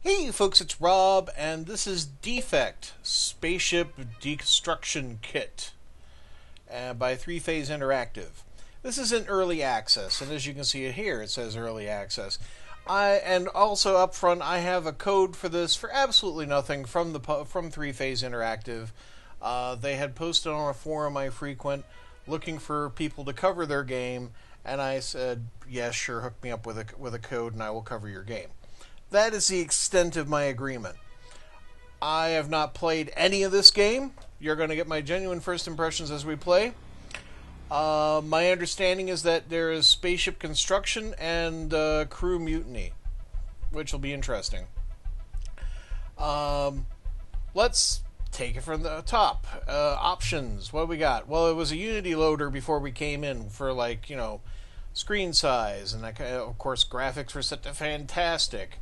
Hey folks, it's Rob, and this is Defect, Spaceship Deconstruction Kit by Three Phase Interactive. This is in early access, and as you can see it here, it says early access. And also up front, I have a code for this for absolutely nothing from Three Phase Interactive. They had posted on a forum I frequent, looking for people to cover their game, and I said, "Yes, sure, hook me up with a code, and I will cover your game." That is the extent of my agreement. I have not played any of this game. You're going to get my genuine first impressions as we play. My understanding is that there is spaceship construction and crew mutiny, which will be interesting. Um, let's take it from the top. Options. What do we got? Well, it was a Unity loader before we came in for screen size, and of course graphics were set to fantastic.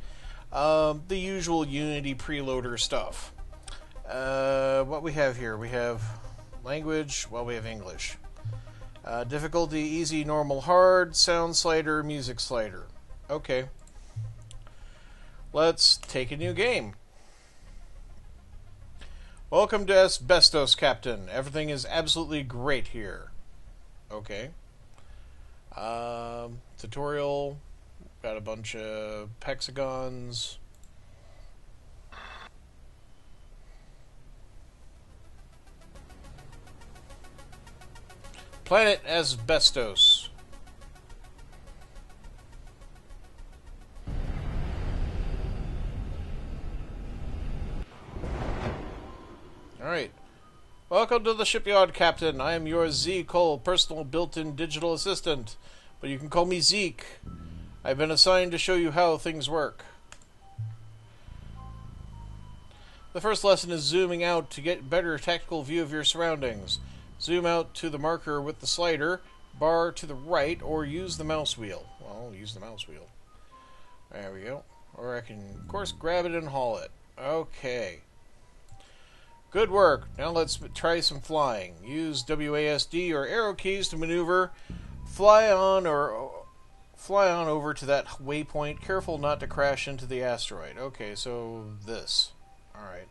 The usual Unity preloader stuff. What we have here? We have language. Well, we have English. Difficulty: easy, normal, hard. Sound slider, music slider. Okay. Let's take a new game. Welcome to Asbestos, Captain. Everything is absolutely great here. Okay. Tutorial. Got a bunch of hexagons. Planet Asbestos. Alright. Welcome to the shipyard, Captain. I am your Z. Cole, personal built-in digital assistant. But you can call me Zeke. I've been assigned to show you how things work. The first lesson is zooming out to get a better tactical view of your surroundings. Zoom out to the marker with the slider, bar to the right, or use the mouse wheel. Well, I'll use the mouse wheel. There we go. Or I can, of course, grab it and haul it. Okay. Good work. Now let's try some flying. Use WASD or arrow keys to maneuver. Fly on over to that waypoint. Careful not to crash into the asteroid. Okay, so this. Alright.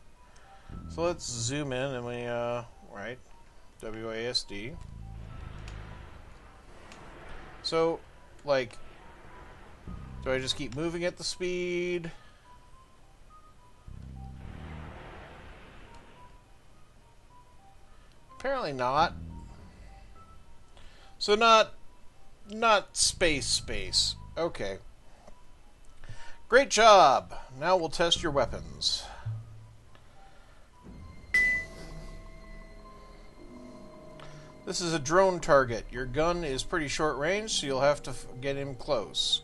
So let's zoom in and we, right. WASD. So, like, do I just keep moving at the speed? Apparently not. So not space. Okay. Great job. Now we'll test your weapons. This is a drone target. Your gun is pretty short range, so you'll have to get him close.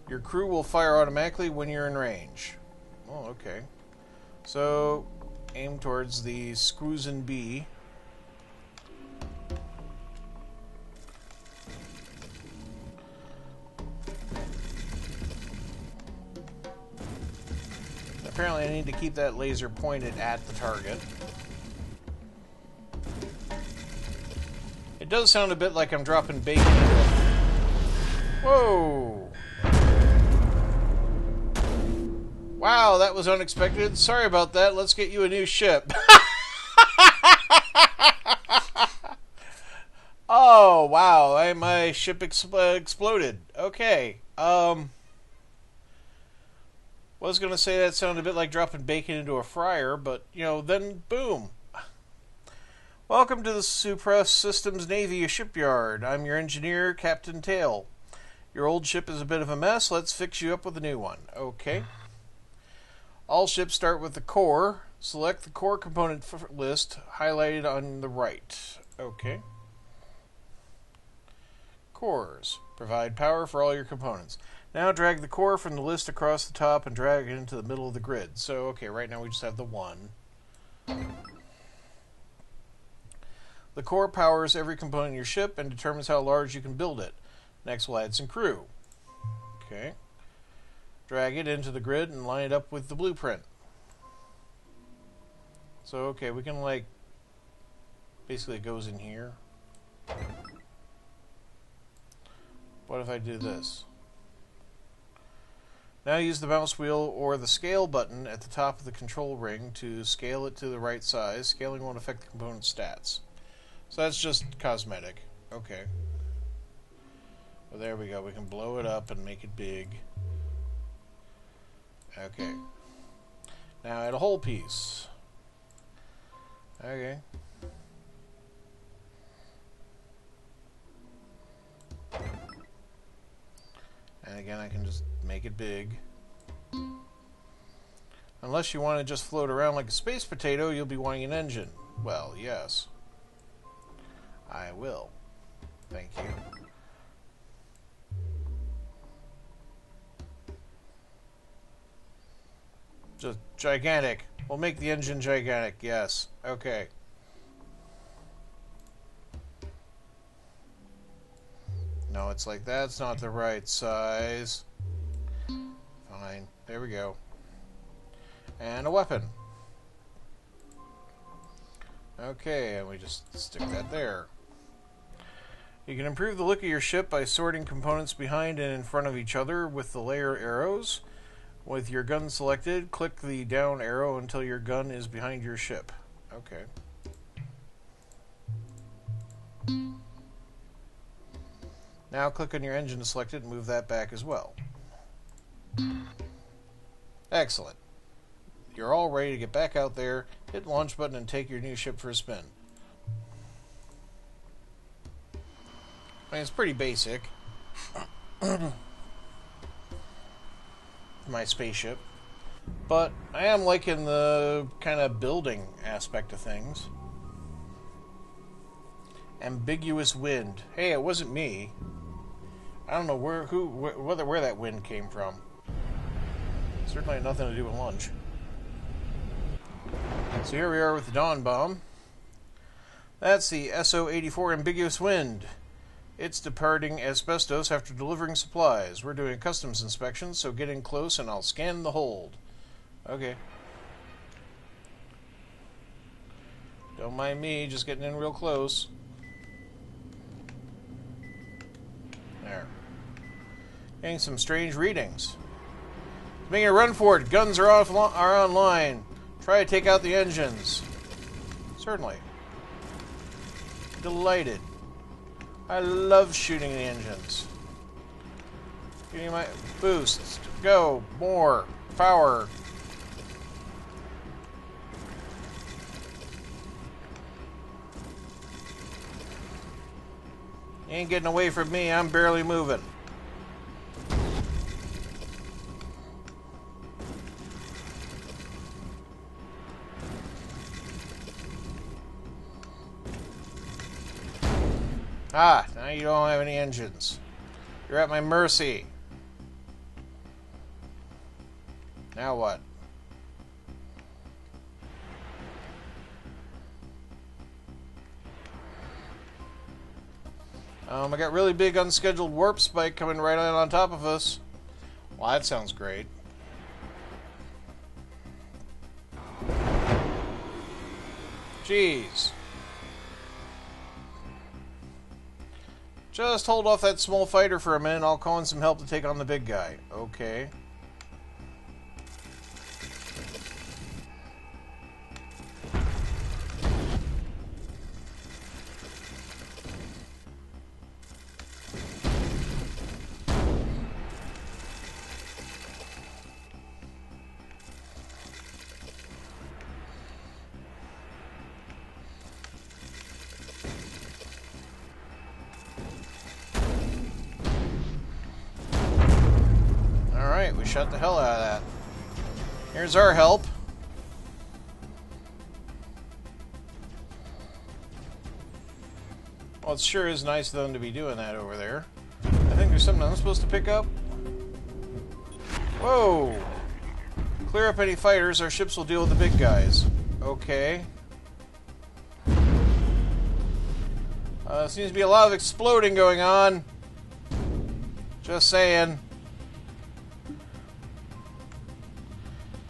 Your crew will fire automatically when you're in range. Oh, okay. So, aim towards the Scruzen B. Apparently I need to keep that laser pointed at the target. It does sound a bit like I'm dropping bacon into it. Whoa! Wow, that was unexpected. Sorry about that. Let's get you a new ship. Oh, wow. My ship exploded. Okay. Was going to say that sounded a bit like dropping bacon into a fryer, but, then boom. Welcome to the Supra Systems Navy shipyard. I'm your engineer, Captain Tail. Your old ship is a bit of a mess. Let's fix you up with a new one. Okay. All ships start with the core. Select the core component list highlighted on the right. Okay. Cores. Provide power for all your components. Now drag the core from the list across the top and drag it into the middle of the grid. So, okay, right now we just have the one. The core powers every component in your ship and determines how large you can build it. Next we'll add some crew. Okay. Drag it into the grid and line it up with the blueprint. So, okay, we can, basically it goes in here. What if I do this? Now use the mouse wheel or the scale button at the top of the control ring to scale it to the right size. Scaling won't affect the component's stats. So that's just cosmetic. Okay. Well, there we go. We can blow it up and make it big. Okay. Now add a whole piece. Okay. And again, I can just make it big. Unless you want to just float around like a space potato, you'll be wanting an engine. Well, yes. I will. Thank you. Just gigantic. We'll make the engine gigantic, yes. Okay. No, it's like that's not the right size. Fine. There we go. And a weapon. Okay, and we just stick that there. You can improve the look of your ship by sorting components behind and in front of each other with the layer arrows. With your gun selected, click the down arrow until your gun is behind your ship. Okay. Now click on your engine selected and move that back as well. Excellent. You're all ready to get back out there, hit the launch button, and take your new ship for a spin. I mean, it's pretty basic. My spaceship. But I am liking the kind of building aspect of things. Ambiguous wind. Hey, it wasn't me. I don't know where that wind came from. Certainly had nothing to do with lunch. So here we are with the Dawn Bomb. That's the SO-84 Ambiguous Wind. It's departing asbestos after delivering supplies. We're doing customs inspections, so get in close and I'll scan the hold. Okay. Don't mind me, just getting in real close. There. Getting some strange readings. Making a run for it. Guns are online. Try to take out the engines. Certainly. Delighted. I love shooting the engines. Give me my boost. Go. More. Power. You ain't getting away from me. I'm barely moving. Ah, now you don't have any engines. You're at my mercy. Now what? I got really big unscheduled warp spike coming right on top of us. Well, that sounds great. Jeez. Just hold off that small fighter for a minute. I'll call in some help to take on the big guy. Okay. We shut the hell out of that. Here's our help. Well, it sure is nice of them to be doing that over there. I think there's something I'm supposed to pick up. Whoa! Clear up any fighters, our ships will deal with the big guys. Okay. Seems to be a lot of exploding going on. Just saying.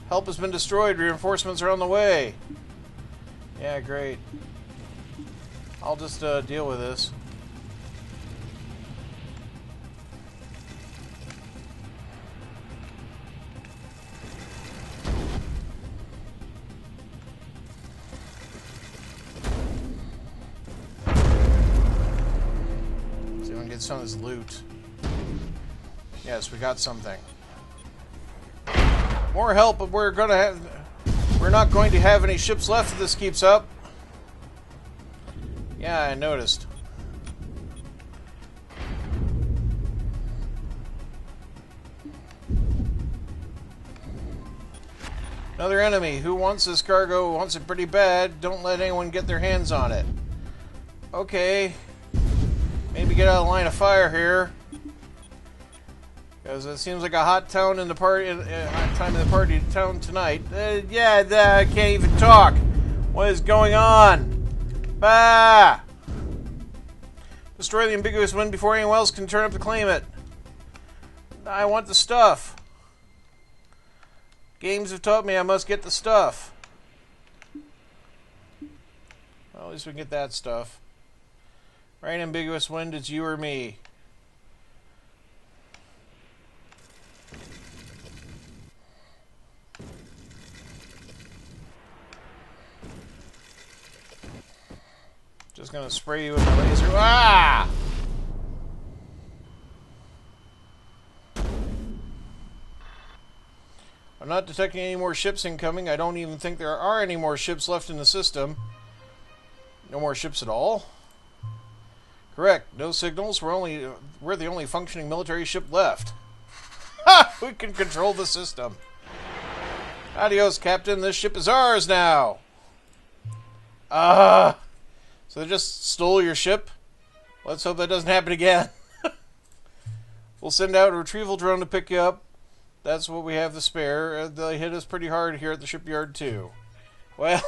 Help has been destroyed. Reinforcements are on the way. Yeah, great. I'll just deal with this. get some of this loot. Yes, we got something. More help, but we're not going to have any ships left if this keeps up. Yeah, I noticed. Another enemy. Who wants this cargo? Wants it pretty bad. Don't let anyone get their hands on it. Okay. Maybe get out of line of fire here. Because it seems like a hot town in the party. Hot time in the party town tonight. I can't even talk. What is going on? Bah! Destroy the ambiguous wind before anyone else can turn up to claim it. I want the stuff. Games have taught me I must get the stuff. Well, at least we can get that stuff. Right, ambiguous wind, it's you or me. Just gonna spray you with my laser. Ah! I'm not detecting any more ships incoming. I don't even think there are any more ships left in the system. No more ships at all? Correct. No signals. We're the only functioning military ship left. Ha! We can control the system. Adios, Captain. This ship is ours now. So they just stole your ship? Let's hope that doesn't happen again. We'll send out a retrieval drone to pick you up. That's what we have to spare. They hit us pretty hard here at the shipyard, too. Well,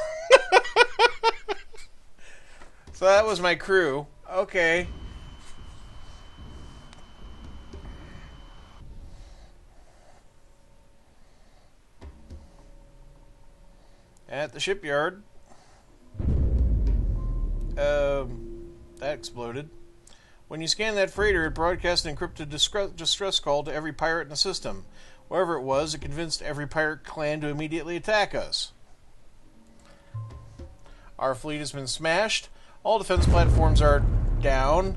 so that was my crew. Okay. At the shipyard. That exploded. When you scan that freighter, it broadcast an encrypted distress call to every pirate in the system. Whoever it was, it convinced every pirate clan to immediately attack us. Our fleet has been smashed, all defense platforms are down,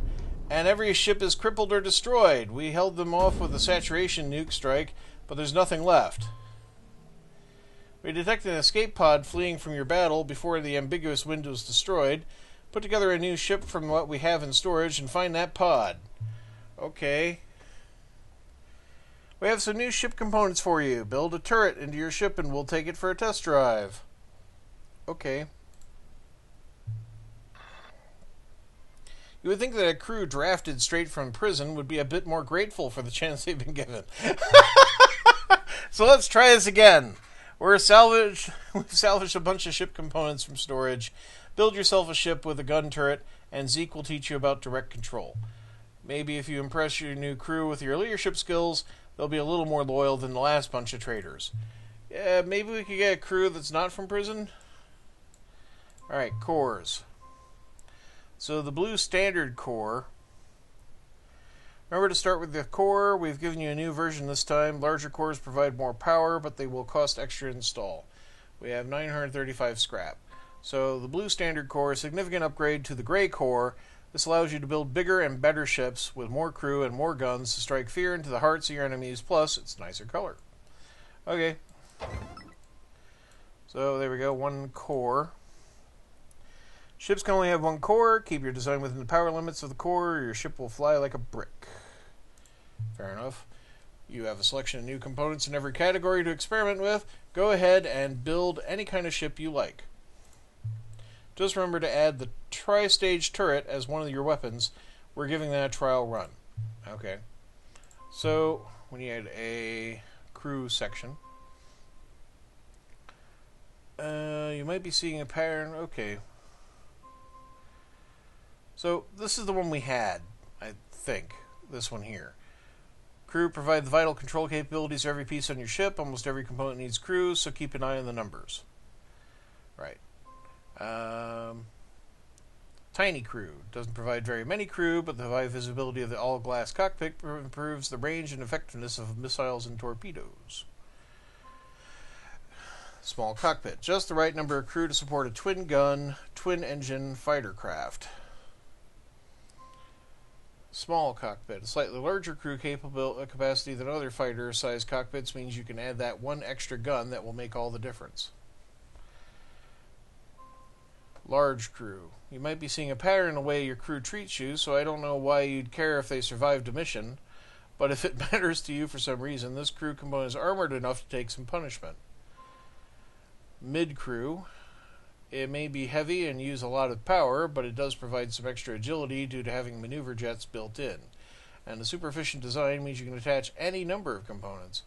and every ship is crippled or destroyed. We held them off with a saturation nuke strike, but there's nothing left. We detected an escape pod fleeing from your battle before the ambiguous wind was destroyed. Put together a new ship from what we have in storage and find that pod. Okay. We have some new ship components for you. Build a turret into your ship and we'll take it for a test drive. Okay. You would think that a crew drafted straight from prison would be a bit more grateful for the chance they've been given. So let's try this again. We've salvaged a bunch of ship components from storage. Build yourself a ship with a gun turret, and Zeke will teach you about direct control. Maybe if you impress your new crew with your leadership skills, they'll be a little more loyal than the last bunch of traitors. Yeah, maybe we could get a crew that's not from prison? Alright, cores. So the blue standard core. Remember to start with the core. We've given you a new version this time. Larger cores provide more power, but they will cost extra to install. We have 935 scrap. So the blue standard core is a significant upgrade to the gray core. This allows you to build bigger and better ships with more crew and more guns to strike fear into the hearts of your enemies, plus it's nicer color. Okay. So there we go, one core. Ships can only have one core. Keep your design within the power limits of the core, or your ship will fly like a brick. Fair enough. You have a selection of new components in every category to experiment with. Go ahead and build any kind of ship you like. Just remember to add the tri-stage turret as one of your weapons. We're giving that a trial run. Okay. So, we need a crew section. You might be seeing a pattern. Okay. So, this is the one we had, I think. This one here. Crew provide the vital control capabilities of every piece on your ship. Almost every component needs crews, so keep an eye on the numbers. Right. Tiny crew. Doesn't provide very many crew, but the high visibility of the all-glass cockpit improves the range and effectiveness of missiles and torpedoes. Small cockpit. Just the right number of crew to support a twin-gun, twin-engine fighter craft. Small cockpit. A slightly larger crew capacity than other fighter-sized cockpits means you can add that one extra gun that will make all the difference. Large crew. You might be seeing a pattern in the way your crew treats you, so I don't know why you'd care if they survived a mission, but if it matters to you for some reason, this crew component is armored enough to take some punishment. Mid-crew. It may be heavy and use a lot of power, but it does provide some extra agility due to having maneuver jets built in. And the super efficient design means you can attach any number of components.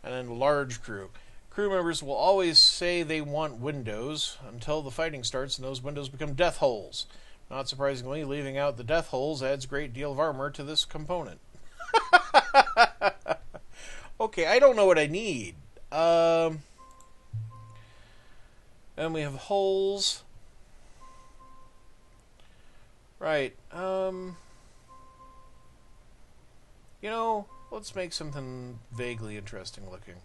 And then large crew. Crew members will always say they want windows until the fighting starts and those windows become death holes. Not surprisingly, leaving out the death holes adds a great deal of armor to this component. Okay, I don't know what I need. And we have holes. Right. You know, let's make something vaguely interesting looking.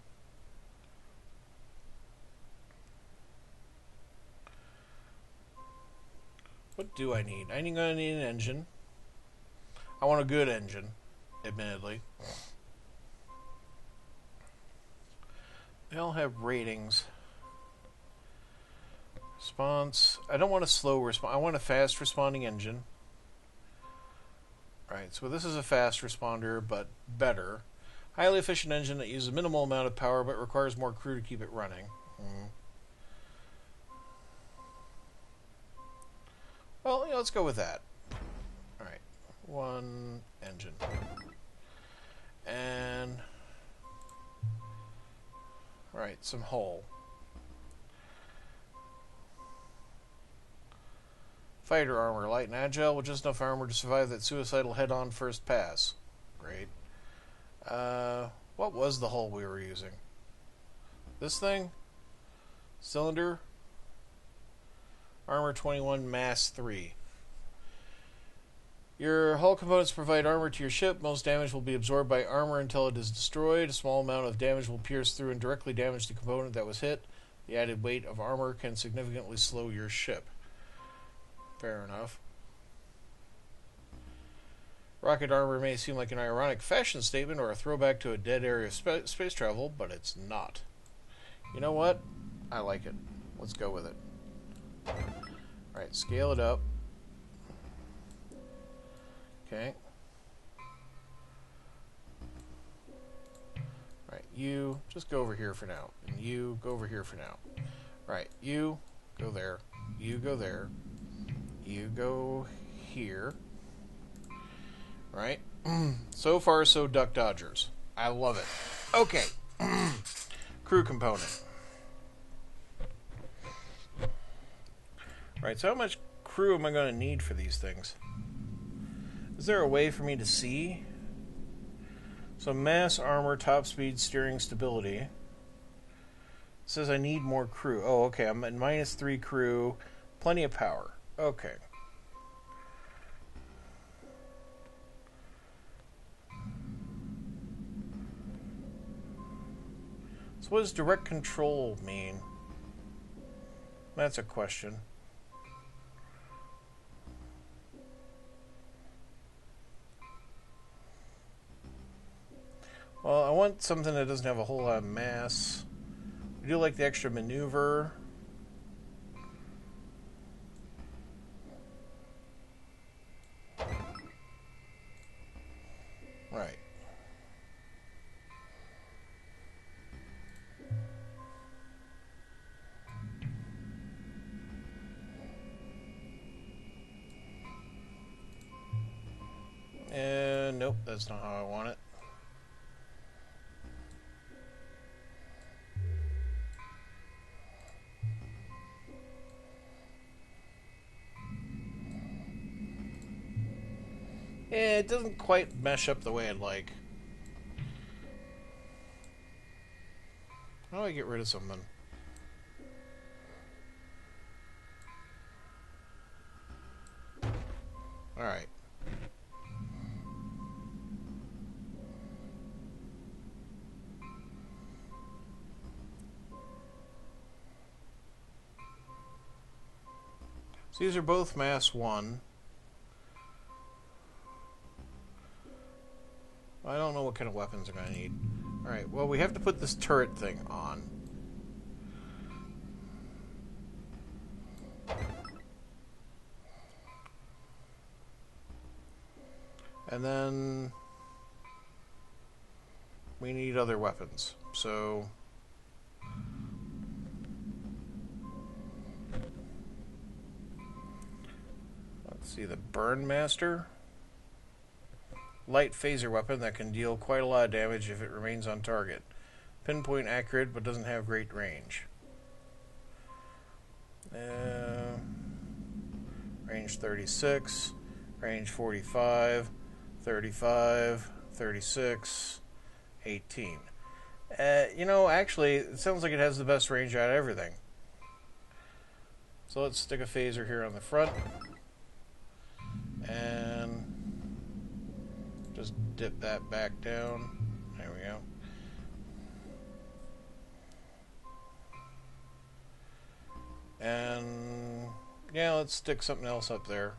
What do I need? I'm going to need an engine. I want a good engine, admittedly. They all have ratings. Response. I don't want a slow response. I want a fast responding engine. Right, so this is a fast responder, but better. Highly efficient engine that uses a minimal amount of power, but requires more crew to keep it running. Well, yeah, let's go with that. Alright, one engine. And... Right, some hull. Fighter armor, light and agile, with just enough armor to survive that suicidal head-on first pass. Great. What was the hull we were using? This thing? Cylinder? Armor 21, mass 3. Your hull components provide armor to your ship. Most damage will be absorbed by armor until it is destroyed. A small amount of damage will pierce through and directly damage the component that was hit. The added weight of armor can significantly slow your ship. Fair enough. Rocket armor may seem like an ironic fashion statement or a throwback to a dead area of space travel, but it's not. You know what? I like it. Let's go with it. Alright, scale it up. Okay. Right, you just go over here for now. And you go over here for now. Right, you go there. You go there. You go here. Right? So far, so Duck Dodgers. I love it. Okay. Crew component. Right, so how much crew am I going to need for these things? Is there a way for me to see? So mass, armor, top speed, steering, stability. It says I need more crew. Oh, okay, I'm at -3 crew. Plenty of power. Okay. So what does direct control mean? That's a question. Well, I want something that doesn't have a whole lot of mass. I do like the extra maneuver. Right. And nope, that's not how I want it. Yeah, it doesn't quite mesh up the way I'd like. How do I get rid of something? Alright. So these are both mass 1. I don't know what kind of weapons I'm going to need. Alright, well, we have to put this turret thing on. And then we need other weapons. So let's see, the Burn Master. Light phaser weapon that can deal quite a lot of damage if it remains on target. Pinpoint accurate, but doesn't have great range. Range 36, range 45, 35, 36, 18. You know, actually, it sounds like it has the best range out of everything. So let's stick a phaser here on the front. And just dip that back down. There we go. And yeah, let's stick something else up there.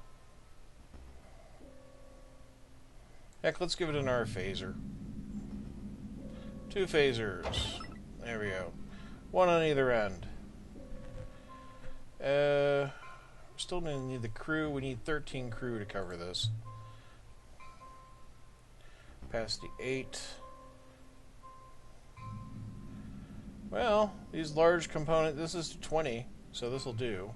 Heck, let's give it another phaser. 2 phasers. There we go. 1 on either end. Still gonna need the crew. We need 13 crew to cover this. Capacity 8. Well, these large component. This is 20, so this will do.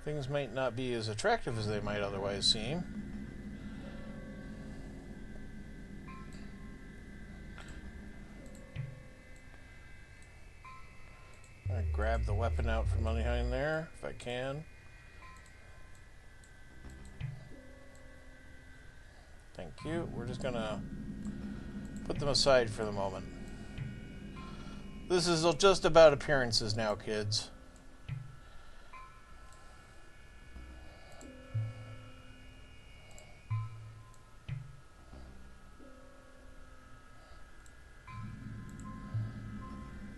Things might not be as attractive as they might otherwise seem. I'm gonna grab the weapon out from behind there, if I can. Thank you. We're just gonna put them aside for the moment. This is just about appearances now, kids.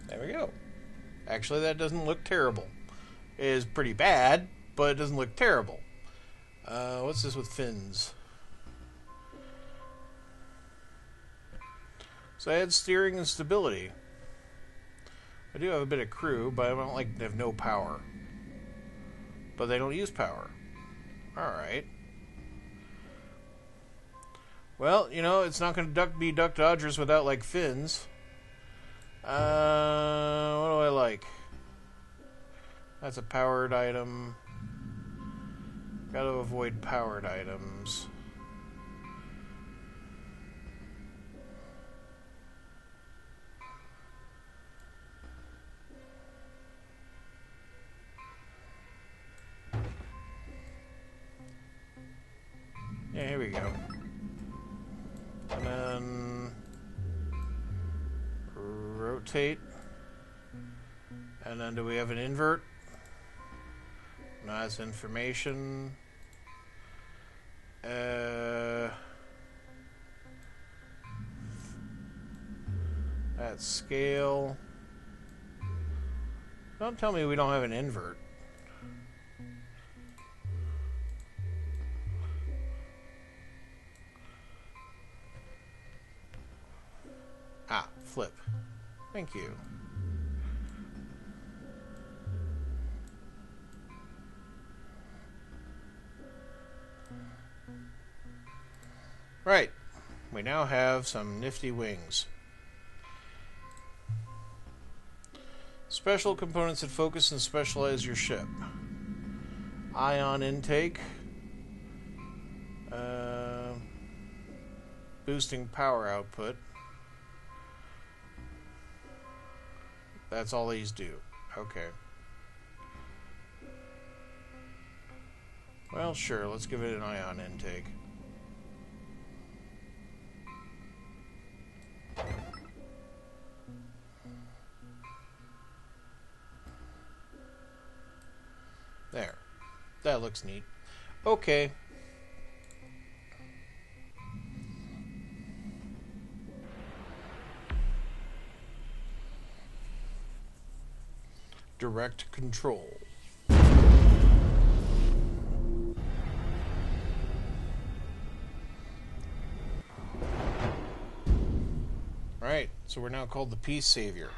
There we go. Actually, that doesn't look terrible. It is pretty bad, but it doesn't look terrible. What's this with fins? So I had steering and stability. I do have a bit of crew, but I don't like to have no power. But they don't use power. Alright. Well, you know, it's not going to be Duck Dodgers without, like, fins. What do I like? That's a powered item. Gotta avoid powered items. Yeah, here we go. And then rotate. And then do we have an invert? No, that's information. That's scale. Don't tell me we don't have an invert. Ah, flip. Thank you. Right. We now have some nifty wings. Special components that focus and specialize your ship. Ion intake. Boosting power output. That's all these do. Okay. Well, sure. Let's give it an ion intake. There. That looks neat. Okay. direct control. Alright, so we're now called the Peace Savior.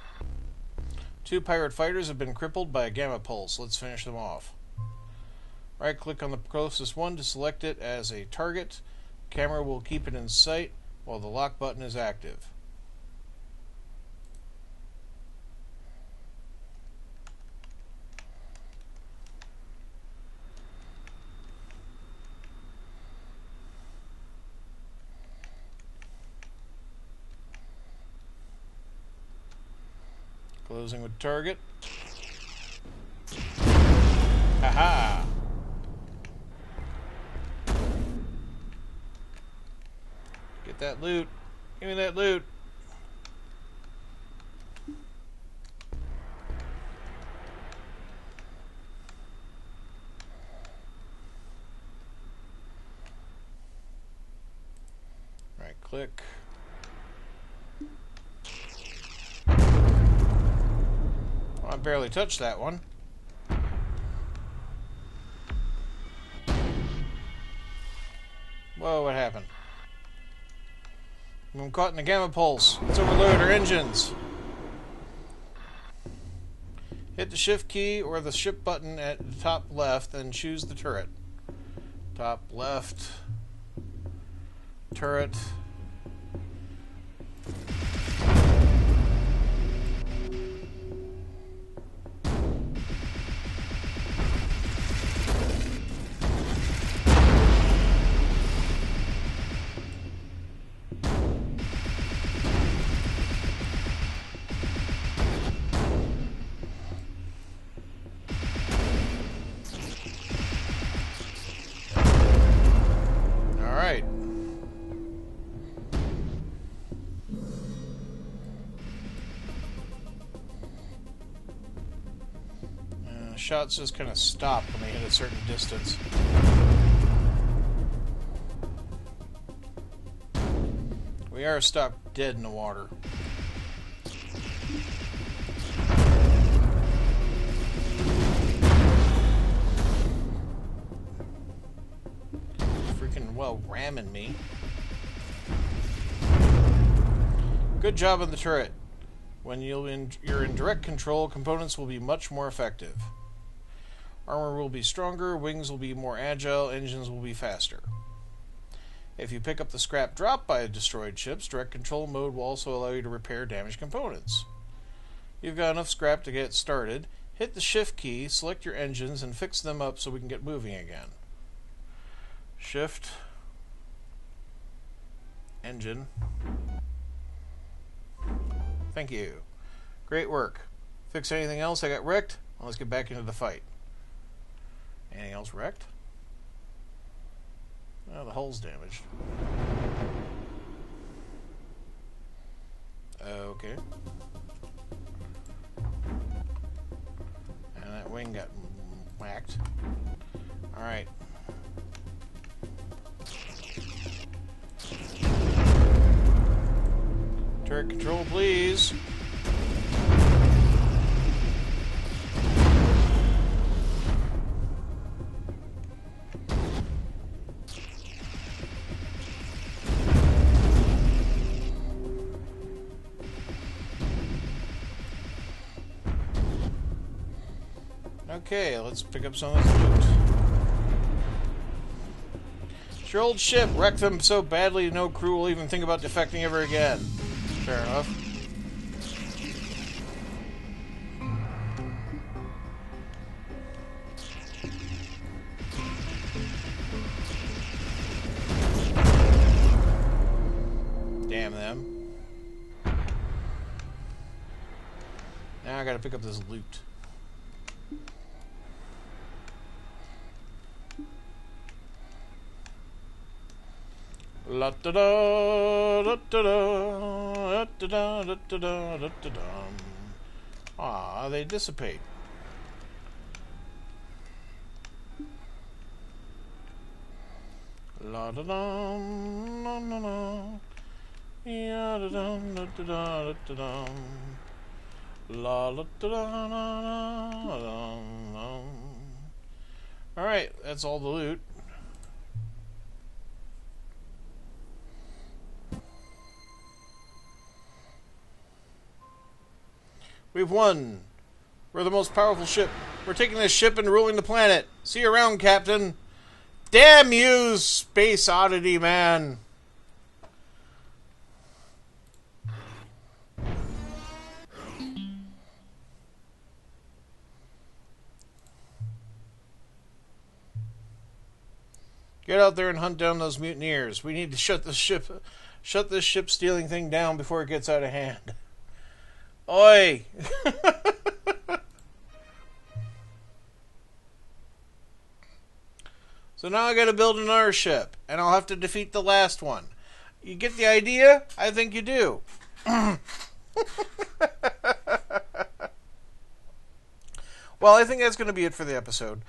2 pirate fighters have been crippled by a gamma pulse. Let's finish them off. Right-click on the closest one to select it as a target. Camera will keep it in sight while the lock button is active. Closing with target. Haha! Get that loot. Give me that loot. Right click. I barely touched that one. Whoa, what happened? I'm caught in a gamma pulse. Let's overload our engines. Hit the shift key or the ship button at the top left and choose the turret. Top left. Turret. Shots just kind of stop when they hit a certain distance. We are stopped dead in the water. Freaking well ramming me. Good job on the turret. When you're in direct control, components will be much more effective. Armor will be stronger, wings will be more agile, engines will be faster. If you pick up the scrap dropped by destroyed ships, direct control mode will also allow you to repair damaged components. You've got enough scrap to get started. Hit the shift key, select your engines, and fix them up so we can get moving again. Shift. Engine. Thank you. Great work. Fix anything else I got wrecked? Well, let's get back into the fight. Anything else wrecked? Oh, the hull's damaged. Okay. And that wing got whacked. Alright. Turret control, please. Okay, let's pick up some of this loot. It's your old ship. Wreck them so badly no crew will even think about defecting ever again. Fair enough. Damn them. Now I gotta pick up this loot. La da da da da da da da da da da. Ah, they dissipate. La da da na na na. Ya da da da da da da. La la da da da da. Alright, that's all the loot. We've won. We're the most powerful ship. We're taking this ship and ruling the planet. See you around, Captain. Damn you, Space Oddity Man. Get out there and hunt down those mutineers. We need to shut this ship stealing thing down before it gets out of hand. Oi! So now I gotta build another ship, and I'll have to defeat the last one. You get the idea? I think you do. Well, I think that's going to be it for the episode.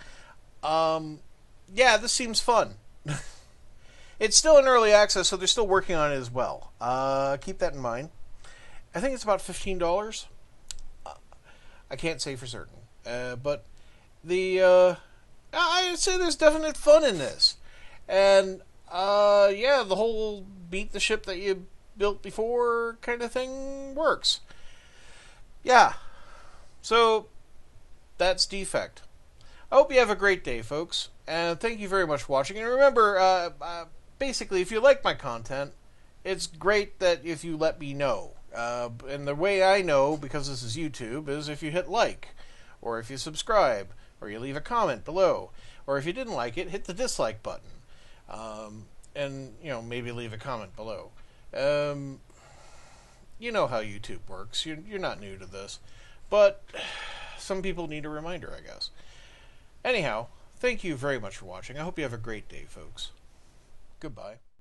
Yeah, this seems fun. It's still in early access, so they're still working on it as well. Keep that in mind. I think it's about $15. I can't say for certain. But I'd say there's definite fun in this. And, yeah, the whole beat the ship that you built before kind of thing works. Yeah. So, that's Defect. I hope you have a great day, folks. And thank you very much for watching. And remember, basically, if you like my content, it's great that if you let me know. And the way I know, because this is YouTube, is if you hit like, or if you subscribe, or you leave a comment below, or if you didn't like it, hit the dislike button, and maybe leave a comment below. You know how YouTube works. You're not new to this, but some people need a reminder, I guess. Anyhow, thank you very much for watching. I hope you have a great day, folks. Goodbye.